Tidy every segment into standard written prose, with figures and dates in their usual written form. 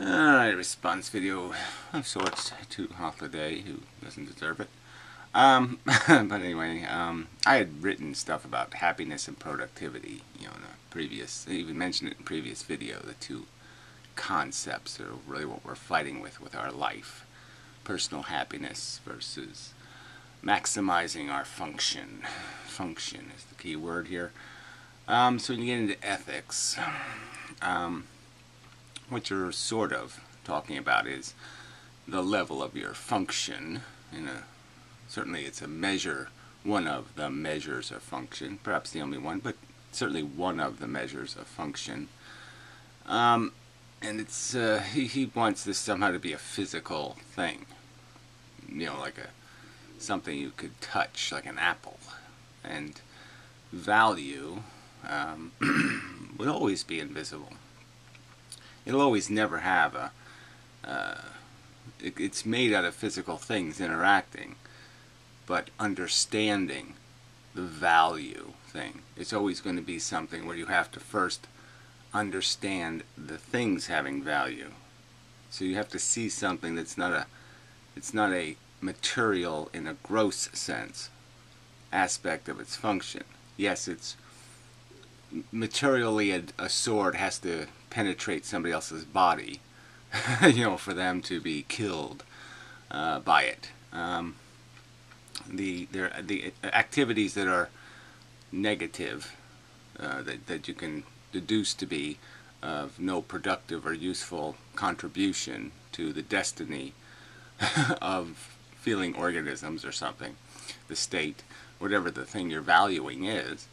Alright, response video of sorts to Holiday, who doesn't deserve it. But anyway, I had written stuff about happiness and productivity, in a previous, I even mentioned it in a previous video, the two concepts are really what we're fighting with our life. Personal happiness versus maximizing our function. Function is the key word here. So we get into ethics. What you're sort of talking about is the level of your function. Certainly it's a measure, one of the measures of function, perhaps the only one, but certainly one of the measures of function. And it's he wants this somehow to be a physical thing, like something you could touch, like an apple. And value would always be invisible. It'll always never have it's made out of physical things interacting, but understanding the value thing, it's always going to be something where you have to first understand the things having value. So you have to see something that's it's not a material in a gross sense aspect of its function. Yes, it's materially a sword has to penetrate somebody else's body, for them to be killed by it. The activities that are negative, that you can deduce to be of no productive or useful contribution to the destiny of feeling organisms or something, the state, whatever the thing you're valuing is,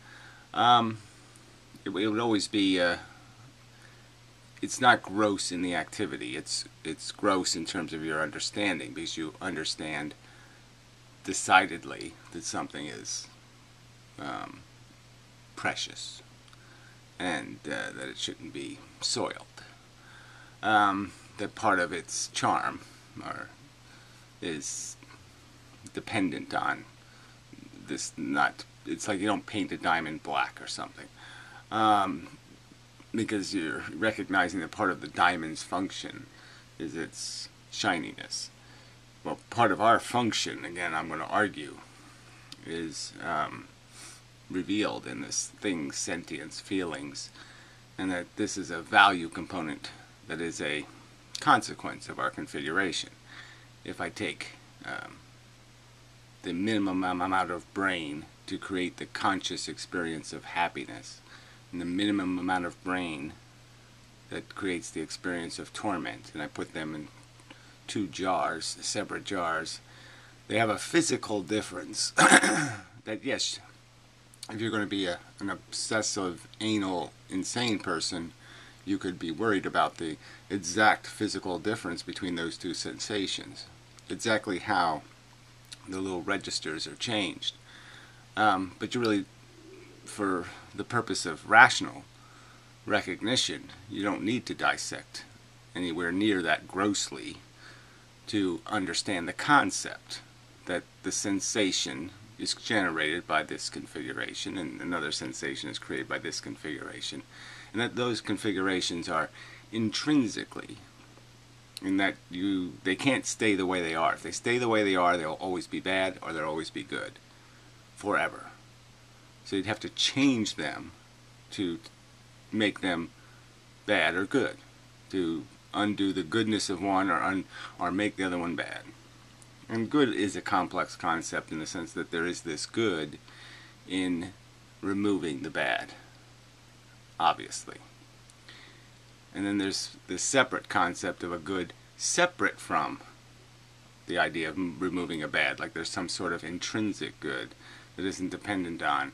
it would always be it's not gross in the activity, it's gross in terms of your understanding, because you understand decidedly that something is precious and that it shouldn't be soiled. That part of its charm is dependent on this. It's like you don't paint a diamond black or something, because you're recognizing that part of the diamond's function is its shininess. Well, part of our function, again, I'm going to argue, is revealed in this thing, sentience, feelings, and that this is a value component that is a consequence of our configuration. If I take the minimum amount of brain to create the conscious experience of happiness, and the minimum amount of brain that creates the experience of torment, and I put them in two jars, separate jars, they have a physical difference that, yes, if you're going to be an obsessive, anal, insane person, you could be worried about the exact physical difference between those two sensations, exactly how the little registers are changed. But you really, for the purpose of rational recognition, you don't need to dissect anywhere near that grossly to understand the concept that the sensation is generated by this configuration and another sensation is created by this configuration, and that those configurations are intrinsically, in that they can't stay the way they are. If they stay the way they are, they'll always be bad or they'll always be good forever. So you'd have to change them to make them bad or good, to undo the goodness of one or make the other one bad. And good is a complex concept in the sense that there is this good in removing the bad, obviously. And then there's this separate concept of a good separate from the idea of removing a bad, like there's some sort of intrinsic good that isn't dependent on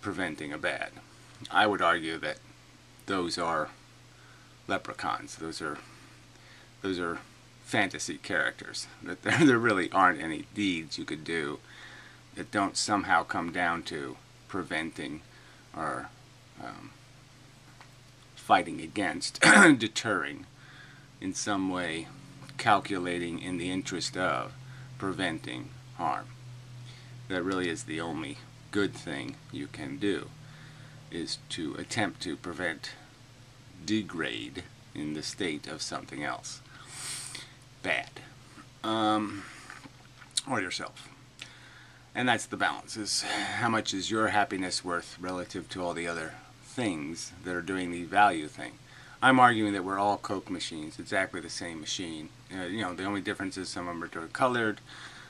preventing a bad. I would argue that those are leprechauns. Those are fantasy characters. That there really aren't any deeds you could do that don't somehow come down to preventing or fighting against, deterring, in some way calculating in the interest of preventing harm. That really is the only good thing you can do, is to attempt to prevent degrade in the state of something else. Bad. Or yourself. And that's the balance, is how much is your happiness worth relative to all the other things that are doing the value thing. I'm arguing that we're all Coke machines, exactly the same machine. The only difference is some of them are colored,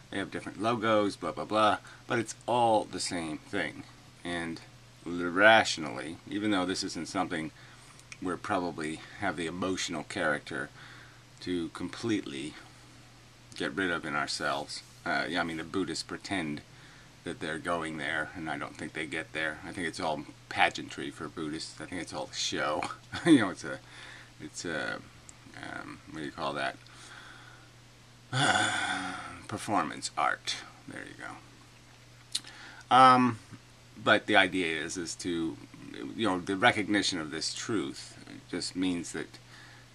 they have different logos, blah blah blah, but it's all the same thing. And rationally, even though this isn't something we probably have the emotional character to completely get rid of in ourselves. The Buddhists pretend that they're going there, and I don't think they get there. I think it's all pageantry for Buddhists. I think it's all a show. It's a what do you call that? Performance art. There you go. But the idea is to, the recognition of this truth just means that,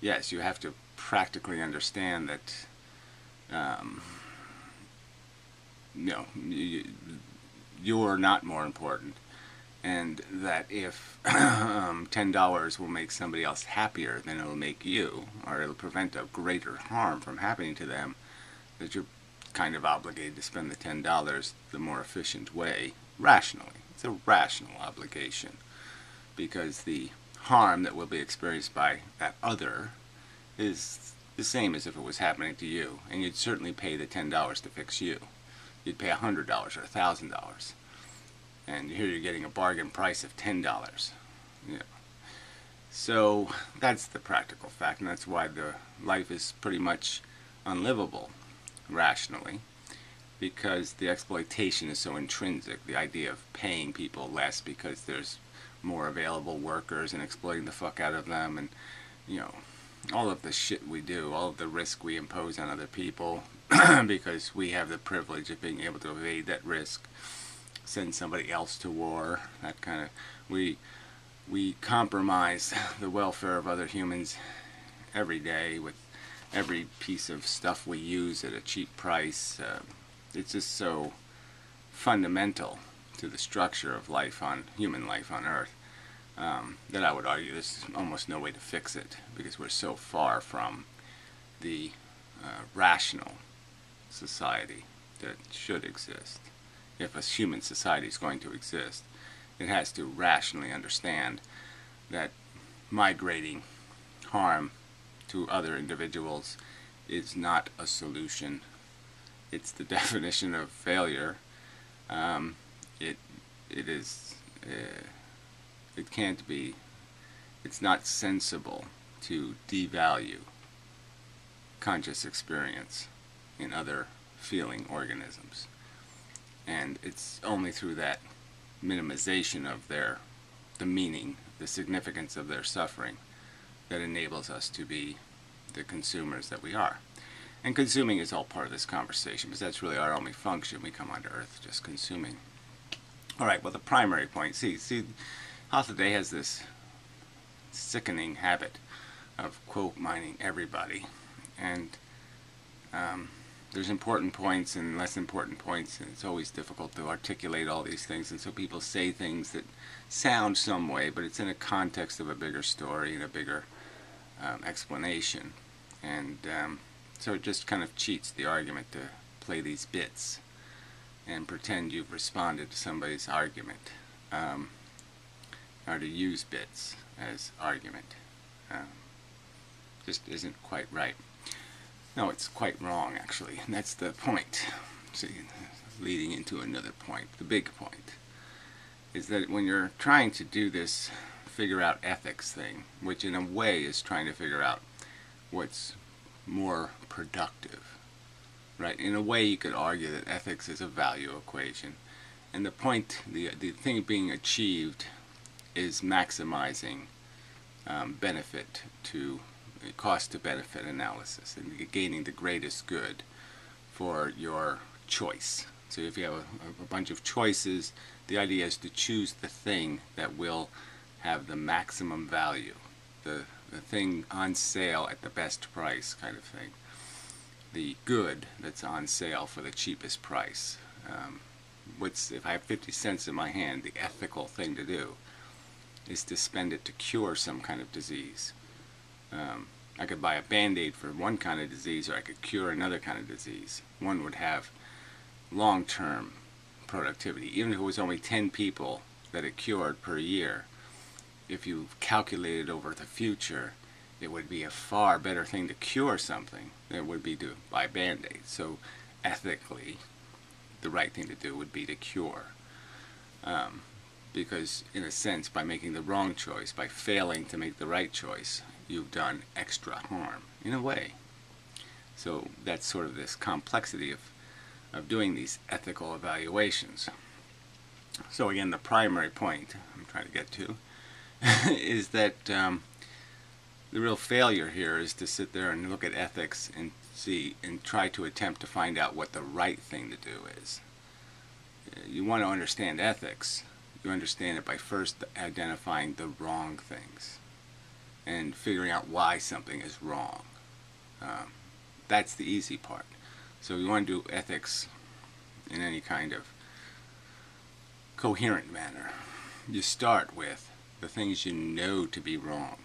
yes, you have to practically understand that, you're not more important, and that if $10 will make somebody else happier than it'll make you, or it'll prevent a greater harm from happening to them, that you're kind of obligated to spend the $10 the more efficient way, rationally. It's a rational obligation, because the harm that will be experienced by that other is the same as if it was happening to you, and you'd certainly pay the $10 to fix you. You'd pay $100 or $1,000, and here you're getting a bargain price of $10. So that's the practical fact, and that's why the life is pretty much unlivable rationally, because the exploitation is so intrinsic. The idea of paying people less because there's more available workers and exploiting the fuck out of them, and all of the shit we do, all of the risk we impose on other people because we have the privilege of being able to evade that risk, send somebody else to war, that kind of, we compromise the welfare of other humans every day with every piece of stuff we use at a cheap price. It's just so fundamental to the structure of human life on Earth, that I would argue there's almost no way to fix it, because we're so far from the rational society that should exist. If a human society is going to exist, it has to rationally understand that migrating harm to other individuals is not a solution. It's the definition of failure. It can't be. It's not sensible to devalue conscious experience in other feeling organisms, and it's only through that minimization of the meaning, the significance of their suffering, that enables us to be the consumers that we are. And consuming is all part of this conversation, because that's really our only function. We come onto Earth just consuming. Alright, well, the primary point, see, Holiday has this sickening habit of quote mining everybody, and there's important points and less important points, and it's always difficult to articulate all these things, and so people say things that sound some way, but it's in a context of a bigger story and a bigger explanation, and so it just kind of cheats the argument to play these bits and pretend you've responded to somebody's argument, or to use bits as argument. Just isn't quite right. No, it's quite wrong, actually, and that's the point. See, leading into another point, the big point, is that when you're trying to do this figure out ethics thing, which in a way is trying to figure out what's more productive, right? In a way you could argue that ethics is a value equation, and the point, the thing being achieved is maximizing benefit to cost to benefit analysis and gaining the greatest good for your choice. So if you have a bunch of choices, the idea is to choose the thing that will have the maximum value, the thing on sale at the best price kind of thing, the good that's on sale for the cheapest price. If I have 50 cents in my hand, the ethical thing to do is to spend it to cure some kind of disease. I could buy a Band-Aid for one kind of disease, or I could cure another kind of disease. One would have long-term productivity. Even if it was only 10 people that it cured per year, if you calculated over the future, it would be a far better thing to cure something than it would be to buy Band-Aid. So ethically, the right thing to do would be to cure. Because in a sense, by making the wrong choice, by failing to make the right choice, you've done extra harm, in a way. So that's sort of this complexity of doing these ethical evaluations. So again, the primary point I'm trying to get to is that the real failure here is to sit there and look at ethics and see and try to attempt to find out what the right thing to do is. You want to understand ethics. You understand it by first identifying the wrong things and figuring out why something is wrong. That's the easy part. So you want to do ethics in any kind of coherent manner. You start with the things you know to be wrong.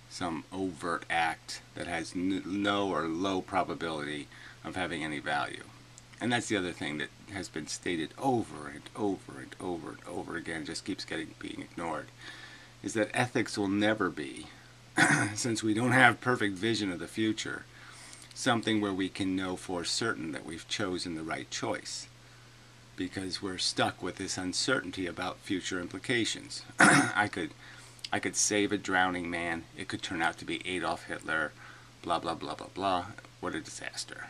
Some overt act that has no or low probability of having any value. And that's the other thing that has been stated over and over and over and over again, just keeps being ignored, is that ethics will never be, since we don't have perfect vision of the future, something where we can know for certain that we've chosen the right choice, because we're stuck with this uncertainty about future implications. I could save a drowning man. It could turn out to be Adolf Hitler. Blah blah blah blah blah. What a disaster,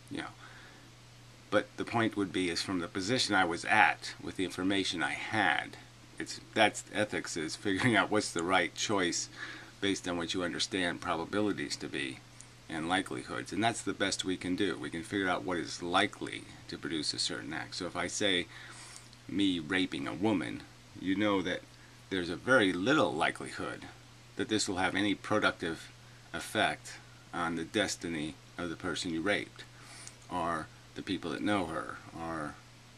you know. But the point would be, is from the position I was at with the information I had, that's ethics, is figuring out what's the right choice based on what you understand probabilities to be and likelihoods. And that's the best we can do. We can figure out what is likely to produce a certain act. So if I say me raping a woman, you know that there's a very little likelihood that this will have any productive effect on the destiny of the person you raped, or the people that know her, or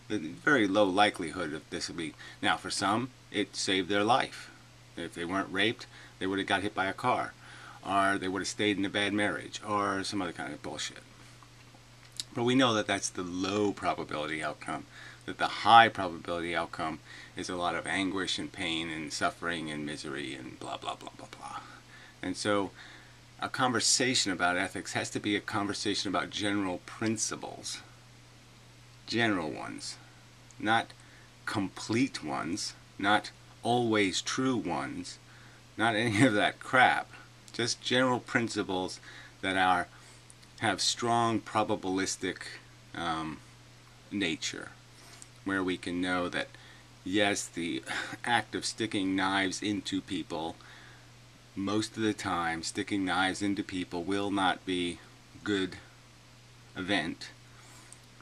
the very low likelihood of this will be. Now for some, it saved their life. If they weren't raped, they would have got hit by a car, or they would have stayed in a bad marriage, or some other kind of bullshit. But we know that that's the low probability outcome, that the high probability outcome is a lot of anguish and pain and suffering and misery and blah blah blah blah blah. And so a conversation about ethics has to be a conversation about general principles. General ones. Not complete ones. Not always true ones. Not any of that crap. Just general principles that have strong probabilistic nature, where we can know that yes, the act of sticking knives into people, most of the time sticking knives into people will not be a good event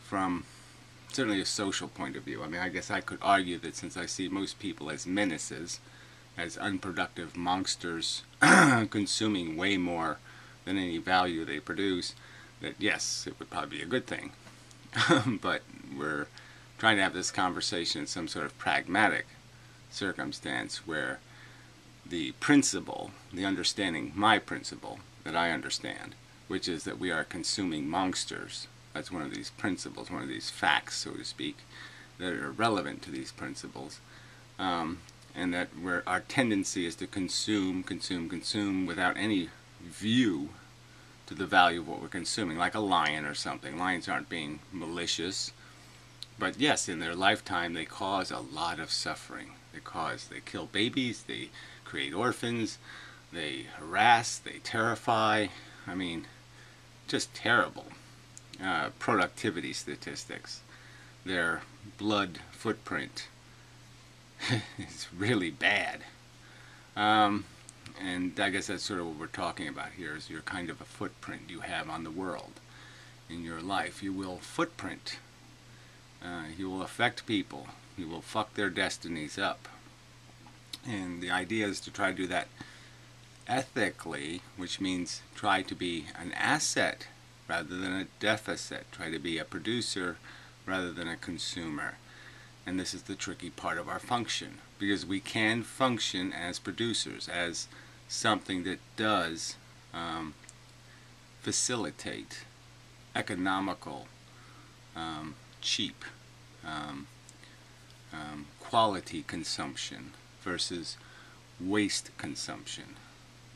from certainly a social point of view. I mean, I guess I could argue that since I see most people as menaces, as unproductive monsters consuming way more than any value they produce, that yes, it would probably be a good thing. But we're trying to have this conversation in some sort of pragmatic circumstance where the principle, the understanding, my principle that I understand, which is that we are consuming monsters. That's one of these principles, one of these facts, so to speak, that are relevant to these principles. And that our tendency is to consume without any view to the value of what we're consuming, like a lion or something. Lions aren't being malicious, but yes, in their lifetime they cause a lot of suffering. They kill babies, they create orphans, they harass, they terrify. I mean, just terrible. Productivity statistics, their blood footprint is really bad. And I guess that's sort of what we're talking about here, is your kind of a footprint you have on the world. In your life, you will footprint. You will affect people. You will fuck their destinies up. And the idea is to try to do that ethically, which means try to be an asset rather than a deficit. Try to be a producer rather than a consumer. And this is the tricky part of our function, because we can function as producers, as something that does um, facilitate economical, cheap, um, quality consumption versus waste consumption.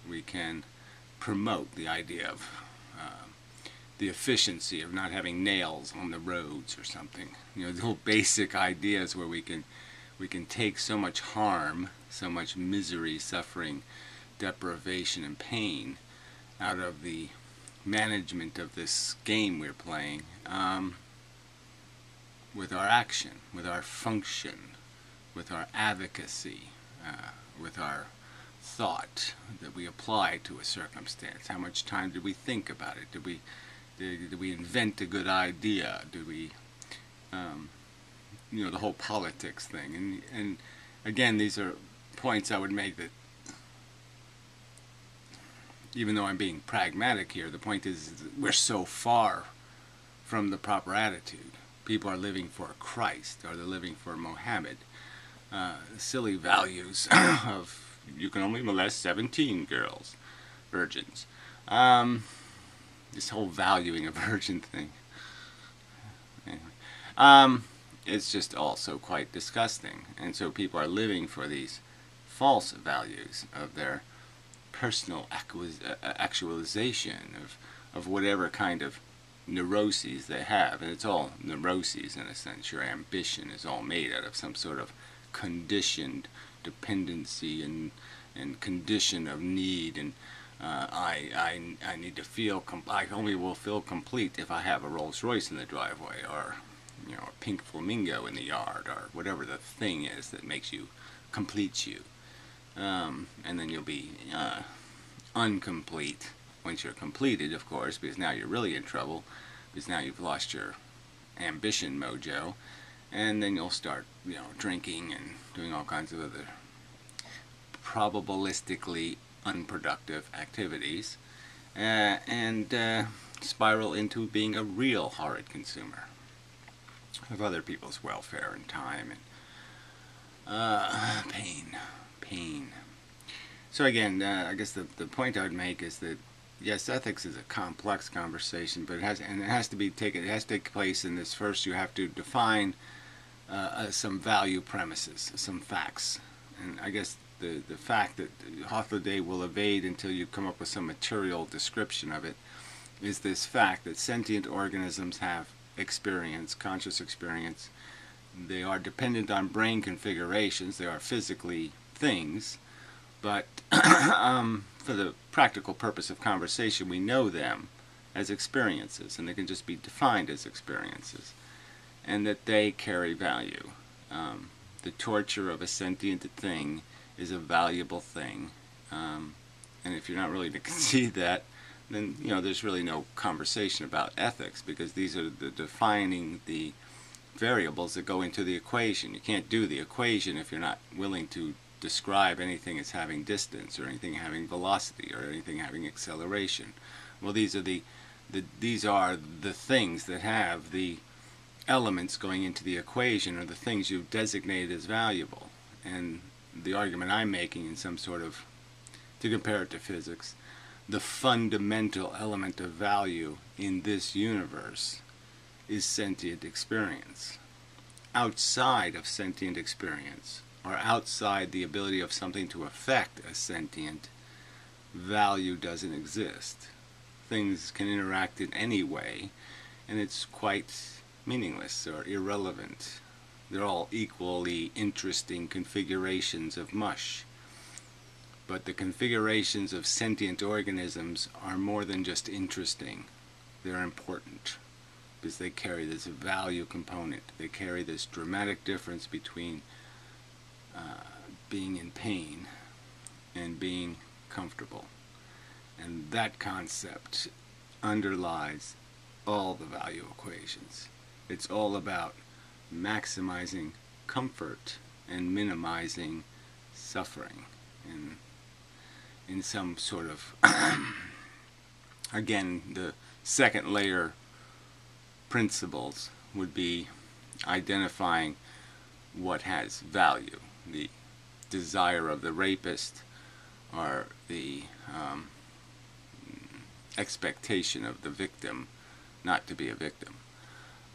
We can promote the idea of the efficiency of not having nails on the roads or something. You know, the whole basic ideas where we can take so much harm, so much misery, suffering, deprivation, and pain out of the management of this game we're playing, with our action, with our function, with our advocacy, with our thought that we apply to a circumstance. How much time did we think about it? Did we invent a good idea? Did we, you know, the whole politics thing? And again, these are points I would make that, even though I'm being pragmatic here, the point is we're so far from the proper attitude. People are living for Christ, or they're living for Mohammed. Silly values of you can only molest 17 girls, virgins. This whole valuing a virgin thing. Anyway, it's just also quite disgusting. And so people are living for these false values of their personal actualization of whatever kind of neuroses they have. And it's all neuroses in a sense. Your ambition is all made out of some sort of conditioned dependency and condition of need, and I need to feel I only will feel complete if I have a Rolls Royce in the driveway, or you know, a pink flamingo in the yard, or whatever the thing is that makes you, completes you, and then you'll be uncomplete once you're completed, of course, because now you're really in trouble, because now you've lost your ambition mojo, and then you'll start, you know, drinking and doing all kinds of other probabilistically unproductive activities, and spiral into being a real horrid consumer of other people's welfare and time and pain. So again, I guess the point I would make is that yes, ethics is a complex conversation, but it has to take place in this. First, you have to define some value premises, some facts, and I guess the fact that Hofstadter will evade until you come up with some material description of it is this fact that sentient organisms have experience, conscious experience. They are dependent on brain configurations. They are physically things, but for the practical purpose of conversation, we know them as experiences, and they can just be defined as experiences, and that they carry value. The torture of a sentient thing is a valuable thing, and if you're not really to concede that, then you know there's really no conversation about ethics, because these are defining the variables that go into the equation. You can't do the equation if you're not willing to describe anything as having distance, or anything having velocity, or anything having acceleration. Well, these are the things that have the elements going into the equation, or the things you've designated as valuable. And the argument I'm making, in some sort of, to compare it to physics, the fundamental element of value in this universe is sentient experience. Outside of sentient experience, or outside the ability of something to affect a sentient, value doesn't exist. Things can interact in any way, and it's quite meaningless or irrelevant. They're all equally interesting configurations of mush. But the configurations of sentient organisms are more than just interesting. They're important, because they carry this value component. They carry this dramatic difference between being in pain and being comfortable. And that concept underlies all the value equations. It's all about maximizing comfort and minimizing suffering in some sort of again, the second layer principles would be identifying what has value. The desire of the rapist, or the expectation of the victim not to be a victim.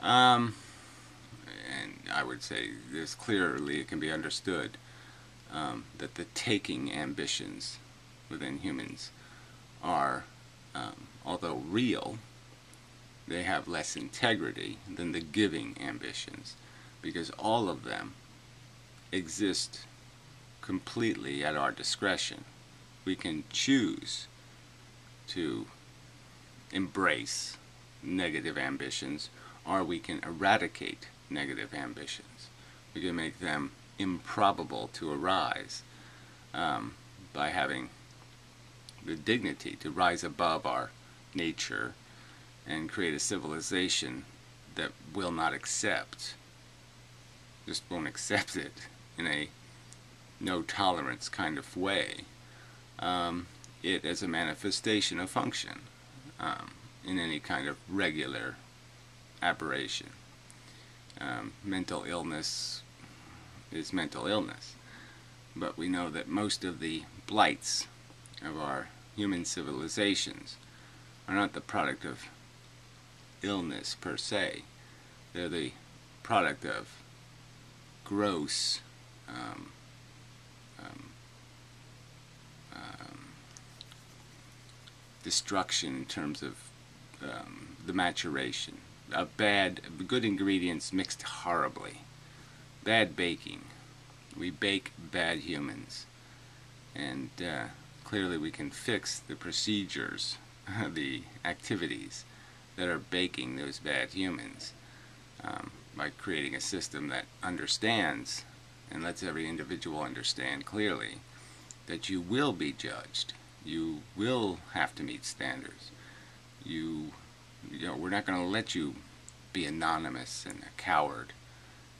And I would say this clearly, it can be understood that the taking ambitions within humans are, although real, they have less integrity than the giving ambitions, because all of them exist completely at our discretion. We can choose to embrace negative ambitions, or we can eradicate negative ambitions. We can make them improbable to arise by having the dignity to rise above our nature and create a civilization that will not accept, just won't accept it in a no tolerance kind of way, it as a manifestation of function in any kind of regular aberration. Mental illness is mental illness, but we know that most of the blights of our human civilizations are not the product of illness per se. They're the product of gross destruction in terms of the maturation of good ingredients mixed horribly. Bad baking. We bake bad humans, and clearly we can fix the procedures, the activities that are baking those bad humans by creating a system that understands and lets every individual understand clearly that you will be judged. You will have to meet standards. You know, we're not going to let you be anonymous and a coward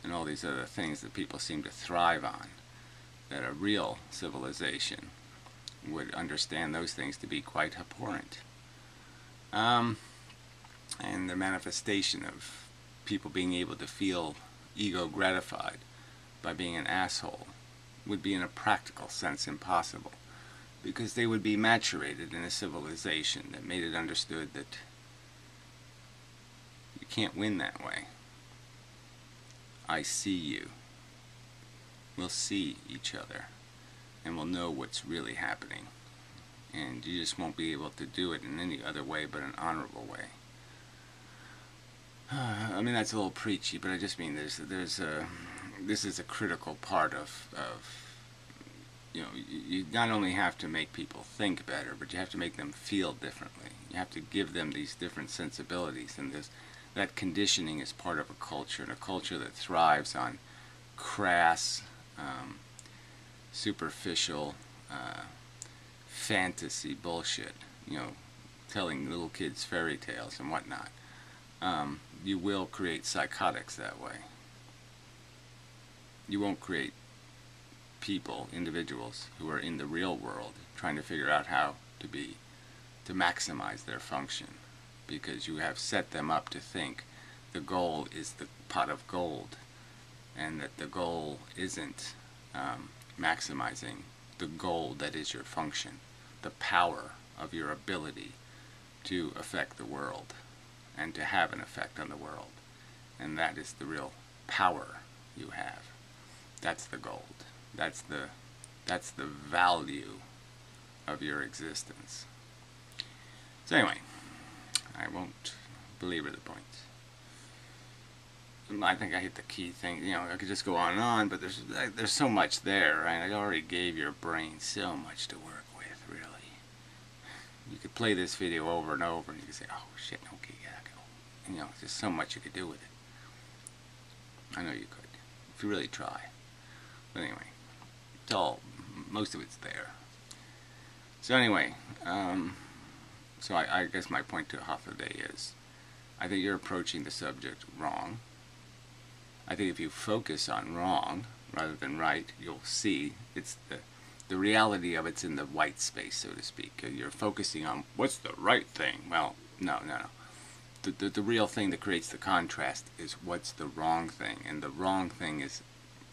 and all these other things that people seem to thrive on, that a real civilization would understand those things to be quite abhorrent. And the manifestation of people being able to feel ego gratified by being an asshole would be in a practical sense impossible, because they would be maturated in a civilization that made it understood that you can't win that way. I see you. We'll see each other, and we'll know what's really happening. And you just won't be able to do it in any other way but an honorable way. I mean, that's a little preachy, but I just mean this is a critical part of you know, you not only have to make people think better, but you have to make them feel differently. You have to give them these different sensibilities, and that conditioning is part of a culture, and a culture that thrives on crass, superficial, fantasy bullshit, you know, telling little kids fairy tales and whatnot. You will create psychotics that way. You won't create people, individuals, who are in the real world trying to figure out how to maximize their function, because you have set them up to think the goal is the pot of gold, and that the goal isn't maximizing the goal that is your function, the power of your ability to affect the world and to have an effect on the world. And that is the real power you have. That's the gold. That's the value of your existence. So anyway, I won't belabor the point. I think I hit the key thing. You know, I could just go on and on, but there's so much there, right? I already gave your brain so much to work with, really. You could play this video over and over, and you could say, "Oh shit, okay, yeah, go." And, you know, there's so much you could do with it. I know you could, if you really try. But anyway, most of it's there. So anyway, so I guess my point to Hoffa today is, I think you're approaching the subject wrong. I think if you focus on wrong rather than right, you'll see it's the reality of it's in the white space, so to speak. You're focusing on what's the right thing. Well, no. The real thing that creates the contrast is what's the wrong thing, and the wrong thing is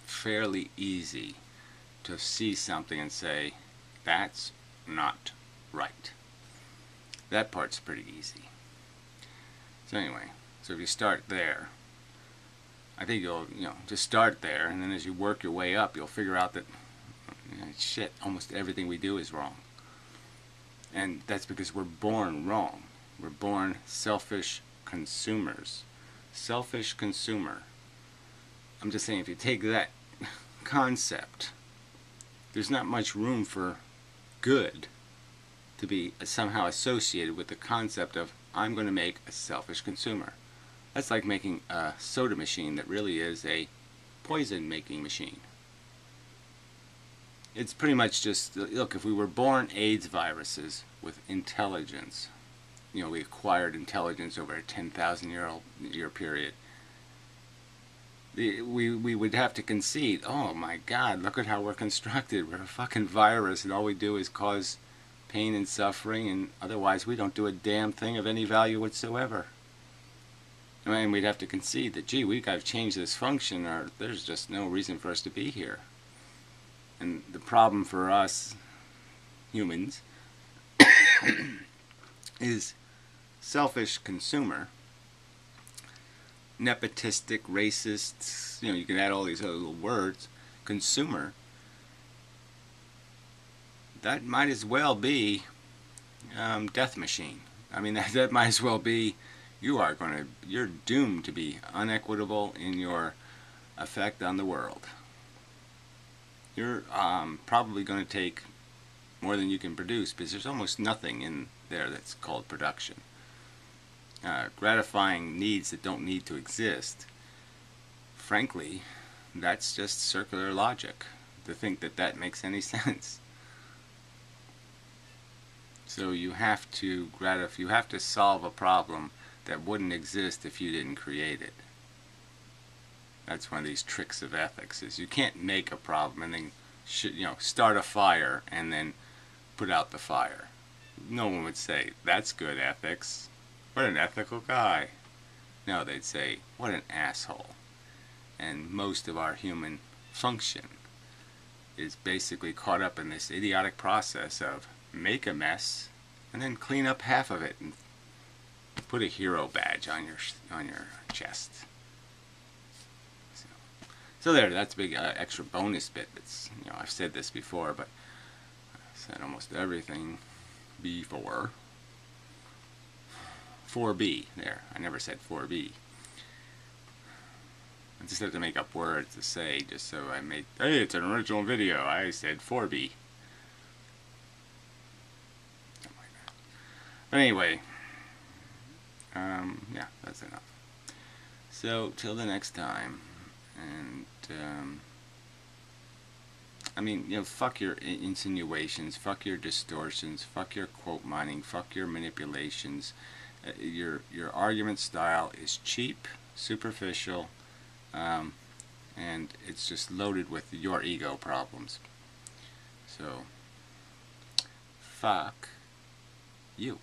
fairly easy to see something and say, that's not right. That part's pretty easy. So anyway, so if you start there, I think you'll, just start there, and then as you work your way up, you'll figure out that, shit, almost everything we do is wrong. And that's because we're born wrong. We're born selfish consumers. Selfish consumer. I'm just saying, if you take that concept, there's not much room for good to be somehow associated with the concept of, I'm going to make a selfish consumer. That's like making a soda machine that really is a poison making machine. It's pretty much just, look, if we were born AIDS viruses with intelligence, we acquired intelligence over a 10,000 year period, we would have to concede, oh my God, look at how we're constructed. We're a fucking virus, and all we do is cause pain and suffering, and otherwise we don't do a damn thing of any value whatsoever. I mean, we'd have to concede that, gee, we've got to change this function, or there's just no reason for us to be here. And the problem for us humans is selfish consumer, nepotistic, racist, you can add all these other little words, consumer. That might as well be death machine. I mean, that might as well be, you're doomed to be unequitable in your effect on the world. You're probably going to take more than you can produce, because there's almost nothing in there that's called production. Gratifying needs that don't need to exist, frankly, that's just circular logic, to think that that makes any sense. So you have to solve a problem that wouldn't exist if you didn't create it. That's one of these tricks of ethics, is you can't make a problem and then start a fire and then put out the fire. No one would say, that's good ethics. What an ethical guy. No, they'd say, what an asshole. And most of our human function is basically caught up in this idiotic process of make a mess and then clean up half of it and put a hero badge on your chest. So there, that's a big extra bonus bit. That's, I've said this before, but I've said almost everything before. 4B, there, I never said 4B. I just have to make up words to say, just so I made, hey, it's an original video, I said 4B. Something like that. But anyway, yeah, that's enough. So, till the next time, and, I mean, fuck your insinuations, fuck your distortions, fuck your quote mining, fuck your manipulations. Your argument style is cheap, superficial, and it's just loaded with your ego problems. So, fuck you.